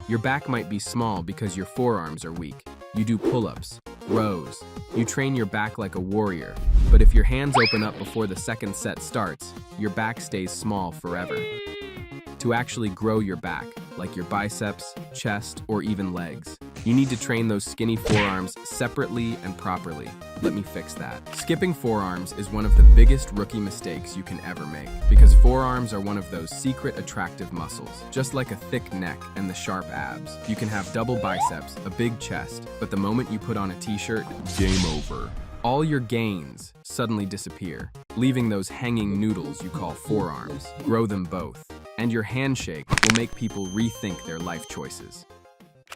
Your back might be small because your forearms are weak. You do pull-ups, rows. You train your back like a warrior. But if your hands open up before the second set starts, your back stays small forever. To actually grow your back, like your biceps, chest, or even legs, you need to train those skinny forearms separately and properly. Let me fix that. Skipping forearms is one of the biggest rookie mistakes you can ever make, because forearms are one of those secret attractive muscles. Just like a thick neck and the sharp abs, you can have double biceps, a big chest, but the moment you put on a t-shirt, game over. All your gains suddenly disappear, leaving those hanging noodles you call forearms. Grow them both, and your handshake will make people rethink their life choices.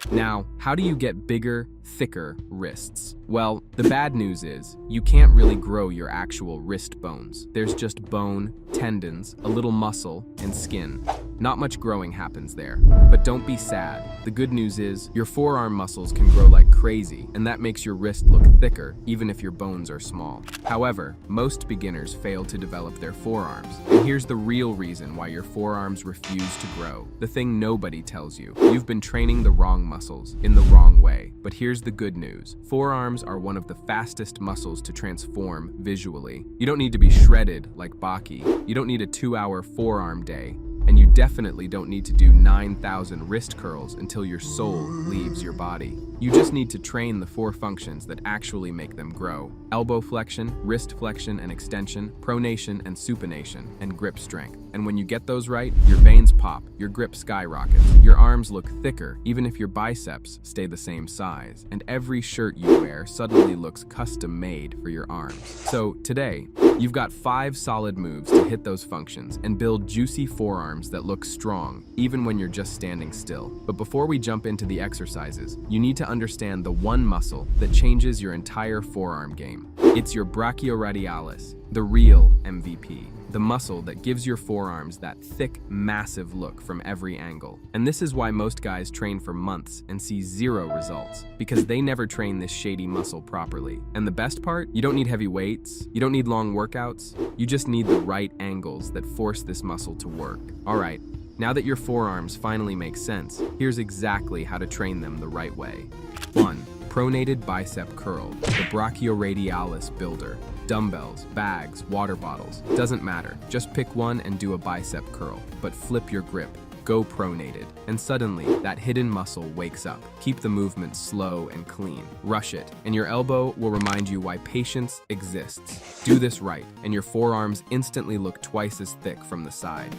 Now, how do you get bigger, thicker wrists? Well, the bad news is, you can't really grow your actual wrist bones. There's just bone, tendons, a little muscle, and skin. Not much growing happens there. But don't be sad. The good news is, your forearm muscles can grow like crazy, and that makes your wrist look thicker, even if your bones are small. However, most beginners fail to develop their forearms. And here's the real reason why your forearms refuse to grow. The thing nobody tells you. You've been training the wrong muscles, in the wrong way. But here's the good news. Forearms are one of the fastest muscles to transform visually. You don't need to be shredded like Baki. You don't need a 2-hour forearm day. And you definitely don't need to do 9,000 wrist curls until your soul leaves your body. You just need to train the 4 functions that actually make them grow: elbow flexion, wrist flexion and extension, pronation and supination, and grip strength. And when you get those right, your veins pop, your grip skyrockets, your arms look thicker, even if your biceps stay the same size, and every shirt you wear suddenly looks custom-made for your arms. So today, you've got 5 solid moves to hit those functions and build juicy forearms that look strong, even when you're just standing still. But before we jump into the exercises, you need to understand the one muscle that changes your entire forearm game. It's your brachioradialis, the real MVP. The muscle that gives your forearms that thick, massive look from every angle. And this is why most guys train for months and see 0 results, because they never train this shady muscle properly. And the best part? You don't need heavy weights, you don't need long workouts, you just need the right angles that force this muscle to work. Alright, now that your forearms finally make sense, here's exactly how to train them the right way. 1. Pronated bicep curl, the brachioradialis builder. Dumbbells, bags, water bottles, doesn't matter. Just pick one and do a bicep curl, but flip your grip. Go pronated, and suddenly that hidden muscle wakes up. Keep the movement slow and clean. Rush it, and your elbow will remind you why patience exists. Do this right, and your forearms instantly look twice as thick from the side.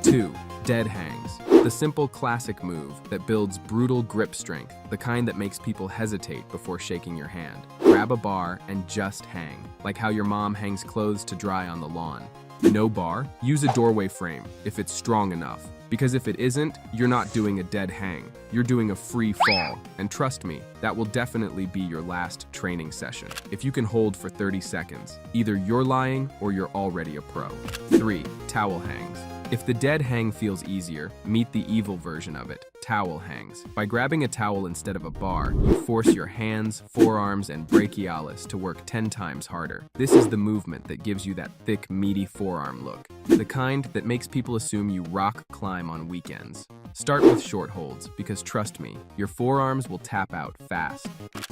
2. Dead hangs. The simple classic move that builds brutal grip strength, the kind that makes people hesitate before shaking your hand. Grab a bar and just hang, like how your mom hangs clothes to dry on the lawn. No bar? Use a doorway frame, if it's strong enough. Because if it isn't, you're not doing a dead hang. You're doing a free fall. And trust me, that will definitely be your last training session. If you can hold for 30 seconds, either you're lying or you're already a pro. 3. Towel hangs. If the dead hang feels easier, meet the evil version of it, towel hangs. By grabbing a towel instead of a bar, you force your hands, forearms, and brachialis to work 10 times harder. This is the movement that gives you that thick, meaty forearm look, the kind that makes people assume you rock climb on weekends. Start with short holds, because trust me, your forearms will tap out fast.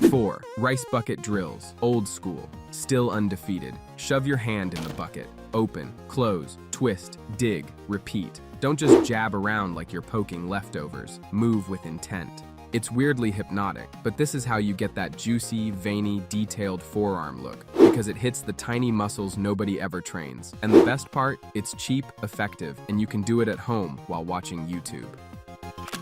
4. Rice bucket drills, old school, still undefeated. Shove your hand in the bucket. Open, close, twist, dig, repeat. Don't just jab around like you're poking leftovers. Move with intent. It's weirdly hypnotic, but this is how you get that juicy, veiny, detailed forearm look, because it hits the tiny muscles nobody ever trains. And the best part? It's cheap, effective, and you can do it at home while watching YouTube.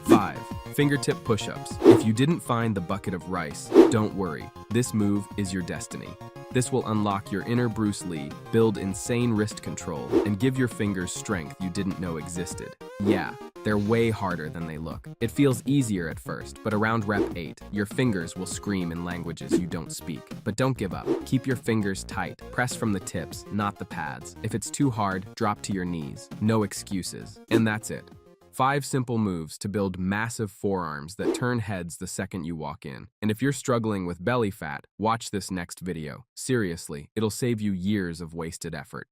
5. Fingertip push-ups. If you didn't find the bucket of rice, don't worry. This move is your destiny. This will unlock your inner Bruce Lee, build insane wrist control, and give your fingers strength you didn't know existed. Yeah, they're way harder than they look. It feels easier at first, but around rep 8, your fingers will scream in languages you don't speak. But don't give up. Keep your fingers tight. Press from the tips, not the pads. If it's too hard, drop to your knees. No excuses. And that's it. 5 simple moves to build massive forearms that turn heads the second you walk in. And if you're struggling with belly fat, watch this next video. Seriously, it'll save you years of wasted effort.